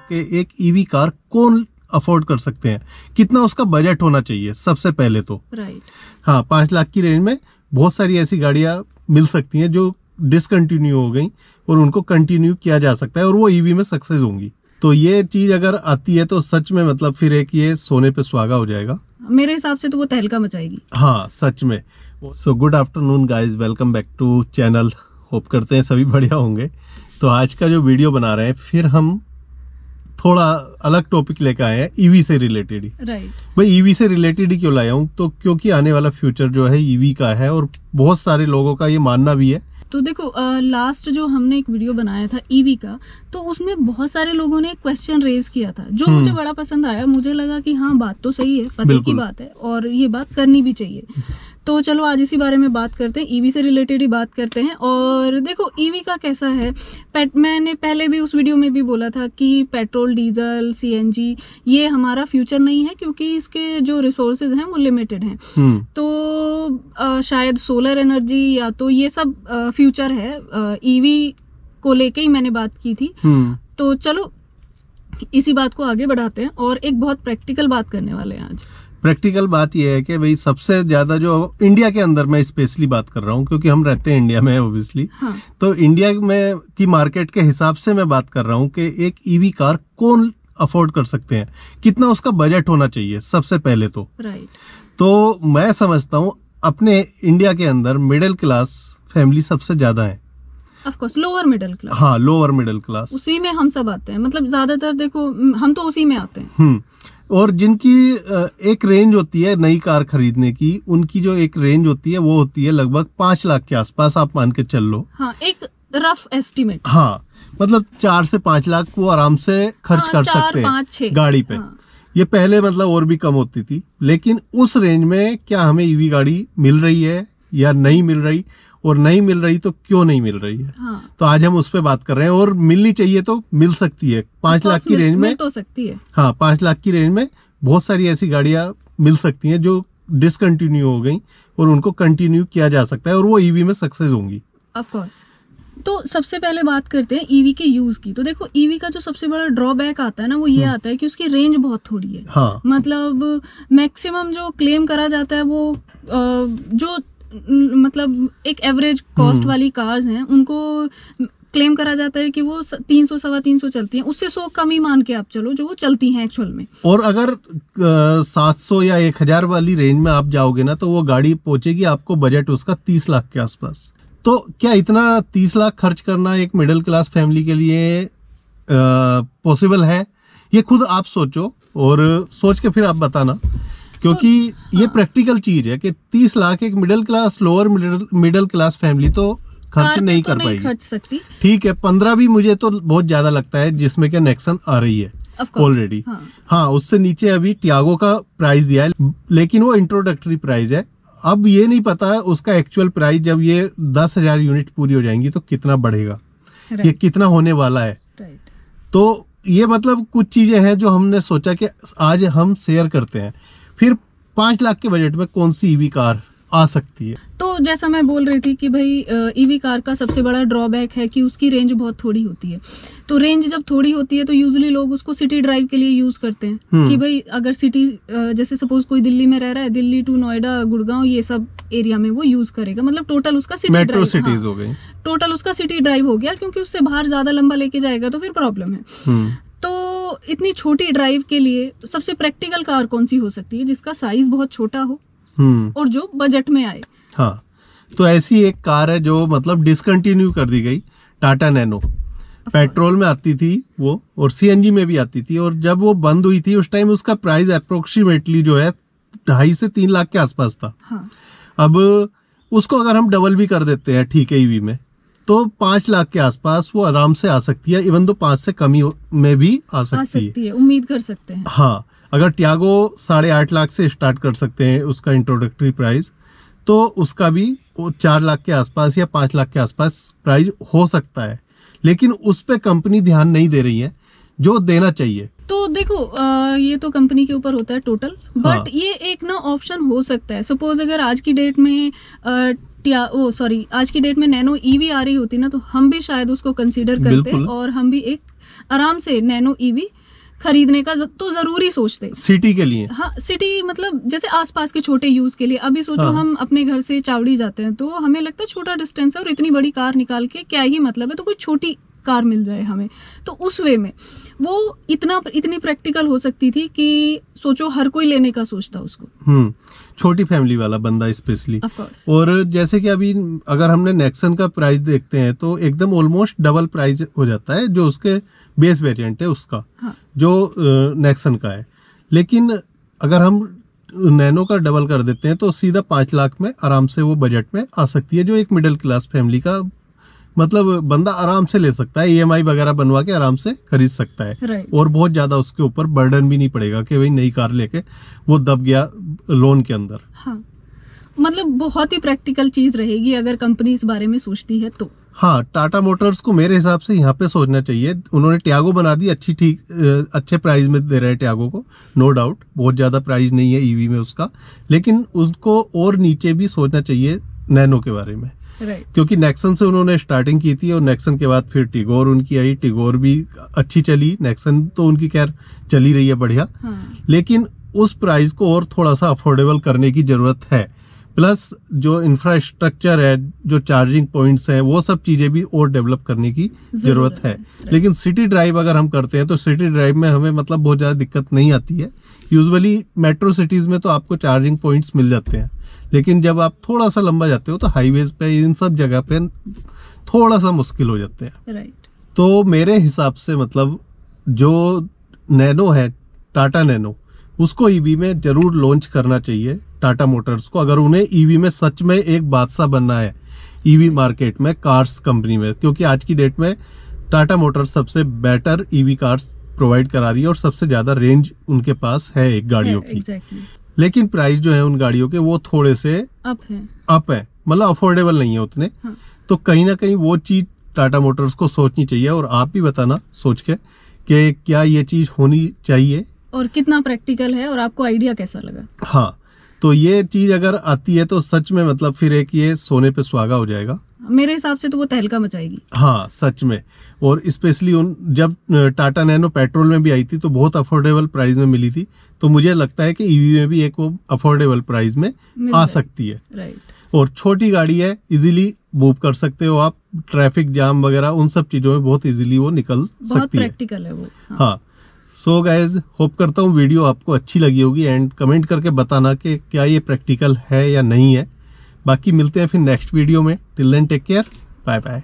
कि एक EV car कौन अफोर्ड कर सकते हैं, कितना उसका बजट होना चाहिए सबसे पहले तो। राइट। हाँ, 5 लाख की रेंज में बहुत सारी ऐसी गाड़ियां मिल सकती हैं जो डिसकंटिन्यू हो गई और उनको कंटिन्यू किया जा सकता है और वो ईवी में सक्सेस होंगी। तो ये चीज अगर आती है तो सच में मतलब फिर एक ये सोने पे सुहागा हो जाएगा मेरे हिसाब से। तो वो तहलका मचाएगी। हाँ सच में। So good afternoon guys, welcome back to channel. Hope करते हैं सभी बढ़िया होंगे। तो आज का जो वीडियो बना रहे हैं फिर हम थोड़ा अलग टॉपिक लेकर आए हैं, ईवी से रिलेटेड ही। राइट। भाई ईवी से रिलेटेड ही क्यों लाया हूँ, तो क्योंकि आने वाला फ्यूचर जो है ईवी का है और बहुत सारे लोगों का ये मानना भी है। तो देखो लास्ट जो हमने एक वीडियो बनाया था ईवी का, तो उसमें बहुत सारे लोगों ने एक क्वेश्चन रेज किया था जो मुझे बड़ा पसंद आया। मुझे लगा कि हाँ बात तो सही है, पते की बात है और ये बात करनी भी चाहिए। तो चलो आज इसी बारे में बात करते हैं, ईवी से रिलेटेड ही बात करते हैं। और देखो ईवी का कैसा है, मैंने पहले भी उस वीडियो में भी बोला था कि पेट्रोल, डीजल, सीएनजी ये हमारा फ्यूचर नहीं है, क्योंकि इसके जो रिसोर्सेज हैं वो लिमिटेड हैं। तो शायद सोलर एनर्जी या तो ये सब फ्यूचर है। ईवी को लेके ही मैंने बात की थी। तो चलो इसी बात को आगे बढ़ाते हैं और एक बहुत प्रैक्टिकल बात करने वाले हैं आज। प्रैक्टिकल बात यह है कि भाई सबसे ज्यादा जो इंडिया के अंदर मैं स्पेशली बात कर रहा हूँ क्योंकि हम रहते हैं इंडिया में ऑब्वियसली। हाँ। तो इंडिया में की मार्केट के हिसाब से मैं बात कर रहा हूँ कि एक ईवी कार कौन अफोर्ड कर सकते हैं, कितना उसका बजट होना चाहिए सबसे पहले तो। राइट। तो मैं समझता हूँ अपने इंडिया के अंदर मिडिल क्लास फैमिली सबसे ज्यादा है। Of course lower middle class. हाँ, लोअर मिडिल क्लास, उसी में हम सब आते हैं। मतलब ज्यादातर देखो हम तो उसी में आते हैं। और जिनकी एक रेंज होती है नई कार खरीदने की, उनकी जो एक रेंज होती है वो होती है लगभग 5 लाख के आसपास, आप मान के चल लो। हाँ, एक रफ एस्टिमेट। हाँ, मतलब 4 से 5 लाख वो आराम से खर्च कर सकते हैं गाड़ी पे। हाँ। ये पहले मतलब और भी कम होती थी, लेकिन उस रेंज में क्या हमें ईवी गाड़ी मिल रही है या नहीं मिल रही, और नहीं मिल रही तो क्यों नहीं मिल रही है। हाँ। तो आज हम उस पे बात कर रहे हैं। और मिलनी चाहिए तो मिल सकती है 5 लाख की रेंज में, मिल तो सकती है। हाँ, 5 लाख की रेंज में बहुत सारी ऐसी गाड़ियां मिल सकती हैं जो डिसकंटिन्यू हो गई और उनको कंटिन्यू किया जा सकता है और वो ईवी में सक्सेस होंगी। Of course. तो सबसे पहले बात करते हैं ईवी के यूज की। तो देखो ईवी का जो सबसे बड़ा ड्रॉबैक आता है ना, वो ये आता है कि उसकी रेंज बहुत थोड़ी है। हाँ। मतलब मैक्सिमम जो क्लेम करा जाता है वो जो मतलब एक एवरेज कॉस्ट वाली कार्स हैं उनको क्लेम करा जाता है कि वो 300 सवा 300 चलती हैं। उससे 100 कम ही मान के आप चलो जो वो चलती हैं एक्चुअल में। और अगर 700 या 1000 वाली रेंज में आप जाओगे ना तो वो गाड़ी पहुंचेगी आपको बजट उसका 30 लाख के आसपास। तो क्या इतना 30 लाख खर्च करना एक मिडिल क्लास फैमिली के लिए पॉसिबल है? ये खुद आप सोचो और सोच के फिर आप बताना, क्योंकि ये प्रैक्टिकल चीज है कि 30 लाख एक middle class, lower middle class family तो खर्च नहीं कर पाएगी। खर्च सकती। ठीक है, 15 भी मुझे तो बहुत ज्यादा लगता है, जिसमें क्या नेक्सन आ रही है ऑलरेडी। हाँ, उससे नीचे अभी टियागो का प्राइस दिया है, लेकिन वो इंट्रोडक्टरी प्राइस है। अब ये नहीं पता है उसका एक्चुअल प्राइस जब ये 10,000 यूनिट पूरी हो जाएंगी तो कितना बढ़ेगा, ये कितना होने वाला है। तो ये मतलब कुछ चीजें हैं जो हमने सोचा कि आज हम शेयर करते हैं। फिर 5 लाख के बजट में कौन सी ईवी कार आ सकती है? तो जैसा मैं बोल रही थी कि भाई ईवी कार का सबसे बड़ा ड्रॉबैक है कि उसकी रेंज बहुत थोड़ी होती है। तो रेंज जब थोड़ी होती है तो यूजुअली लोग उसको सिटी ड्राइव के लिए यूज करते हैं कि भाई अगर सिटी जैसे सपोज कोई दिल्ली में रह रहा है, दिल्ली टू नोएडा, गुड़गांव, ये सब एरिया में वो यूज करेगा। मतलब टोटल उसका सिटी ड्राइव, मेट्रो सिटीज हो गई, टोटल उसका सिटी ड्राइव हो गया, क्योंकि उससे बाहर ज्यादा लंबा लेके जाएगा तो फिर प्रॉब्लम है। तो इतनी छोटी ड्राइव के लिए सबसे प्रैक्टिकल कार कौन सी हो सकती है जिसका साइज बहुत छोटा हो और जो बजट में आए? हाँ, तो ऐसी एक कार है जो मतलब डिसकंटिन्यू कर दी गई, टाटा नैनो। पेट्रोल में आती थी वो और सीएनजी में भी आती थी, और जब वो बंद हुई थी उस टाइम उसका प्राइस अप्रोक्सीमेटली जो है 2.5 से 3 लाख के आसपास था। हाँ। अब उसको अगर हम डबल भी कर देते हैं ठीक है ईवी में, तो 5 लाख के आसपास वो आराम से आ सकती है। इवन तो 5 से कम में भी आ सकती है, उम्मीद कर सकते हैं। हाँ, अगर टियागो 8.5 लाख से स्टार्ट कर सकते हैं उसका इंट्रोडक्टरी प्राइस, तो उसका भी 4 लाख के आसपास या 5 लाख के आसपास प्राइस हो सकता है। लेकिन उस पे कंपनी ध्यान नहीं दे रही है जो देना चाहिए। तो देखो ये तो कंपनी के ऊपर होता है टोटल, बट ये एक ना ऑप्शन हो सकता है। सपोज अगर आज की डेट में आज की डेट में नैनो ईवी आ रही होती ना, तो हम भी शायद उसको कंसीडर करते और हम भी एक आराम से नैनो ईवी खरीदने का तो जरूरी सोचते सिटी के लिए। हाँ, सिटी मतलब जैसे आसपास के छोटे यूज के लिए। अभी सोचो हाँ। हम अपने घर से चावड़ी जाते हैं तो हमें लगता है छोटा डिस्टेंस है और इतनी बड़ी कार निकाल के क्या ही मतलब है, तो कोई छोटी कार मिल जाए हमें, तो उस वे में वो इतनी प्रैक्टिकल हो सकती थी कि सोचो हर कोई लेने का सोचता उसको। छोटी फैमिली वाला बंदा स्पेशली। Of course. और जैसे कि अभी अगर हमने नेक्सन का प्राइस देखते हैं तो एकदम ऑलमोस्ट डबल प्राइस हो जाता है जो उसके बेस वेरिएंट है उसका। हाँ. जो नेक्सन का है। लेकिन अगर हम नैनो का डबल कर देते हैं तो सीधा 5 लाख में आराम से वो बजट में आ सकती है, जो एक मिडिल क्लास फैमिली का मतलब बंदा आराम से ले सकता है, EMI वगैरह बनवा के आराम से खरीद सकता है। Right. और बहुत ज्यादा उसके ऊपर बर्डन भी नहीं पड़ेगा कि भाई नई कार लेके वो दब गया लोन के अंदर। हाँ, मतलब बहुत ही प्रैक्टिकल चीज रहेगी अगर कंपनी इस बारे में सोचती है तो। हाँ, टाटा मोटर्स को मेरे हिसाब से यहाँ पे सोचना चाहिए। उन्होंने टियागो बना दी, अच्छे प्राइस में दे रहे हैं टियागो को, नो डाउट, बहुत ज्यादा प्राइस नहीं है ईवी में उसका, लेकिन उसको और नीचे भी सोचना चाहिए नैनो के बारे में। Right. क्योंकि नेक्सन से उन्होंने स्टार्टिंग की थी और नेक्सन के बाद फिर टिगोर उनकी आई, टिगोर भी अच्छी चली, नेक्सन तो उनकी खैर चली रही है बढ़िया। हाँ. लेकिन उस प्राइस को और थोड़ा सा अफोर्डेबल करने की जरूरत है, प्लस जो इंफ्रास्ट्रक्चर है, जो चार्जिंग पॉइंट्स हैं, वो सब चीजें भी और डेवलप करने की जरूरत है। लेकिन सिटी ड्राइव अगर हम करते हैं तो सिटी ड्राइव में हमें मतलब बहुत ज्यादा दिक्कत नहीं आती है। यूजुअली मेट्रो सिटीज में तो आपको चार्जिंग पॉइंट्स मिल जाते हैं, लेकिन जब आप थोड़ा सा लंबा जाते हो तो हाईवेज पे इन सब जगह पे थोड़ा सा मुश्किल हो जाते हैं। Right. तो मेरे हिसाब से मतलब जो नैनो है, टाटा नैनो, उसको ईवी में जरूर लॉन्च करना चाहिए टाटा मोटर्स को, अगर उन्हें ईवी में सच में एक बादशाह बनना है ईवी मार्केट में, कार्स कंपनी में। क्योंकि आज की डेट में टाटा मोटर्स सबसे बेटर ईवी कार्स प्रोवाइड करा रही है और सबसे ज्यादा रेंज उनके पास है एक गाड़ियों की। Exactly. लेकिन प्राइस जो है उन गाड़ियों के वो थोड़े से अप है, मतलब अफोर्डेबल नहीं है उतने। हाँ. तो कहीं ना कहीं वो चीज टाटा मोटर्स को सोचनी चाहिए, और आप भी बताना सोच के कि क्या ये चीज होनी चाहिए और कितना प्रैक्टिकल है और आपको आइडिया कैसा लगा। हाँ, तो ये चीज अगर आती है तो सच में मतलब फिर एक ये सोने पे सुहागा हो जाएगा मेरे हिसाब से, तो वो तहलका मचाएगी। हाँ, सच में। और स्पेशली जब टाटा नैनो पेट्रोल में भी आई थी तो बहुत अफोर्डेबल प्राइस में मिली थी, तो मुझे लगता है कि ईवी में भी एक वो अफोर्डेबल प्राइस में आ सकती है। राइट. और छोटी गाड़ी है, इजीली मूव कर सकते हो आप, ट्रैफिक जाम वगैरह उन सब चीजों में बहुत इजीली वो निकल सकती है। बहुत प्रैक्टिकल है वो। हाँ. सो गाइज, होप करता हूँ वीडियो आपको अच्छी लगी होगी, एंड कमेंट करके बताना कि क्या ये प्रैक्टिकल है या नहीं है। बाकी मिलते हैं फिर नेक्स्ट वीडियो में। Till then take care, bye bye.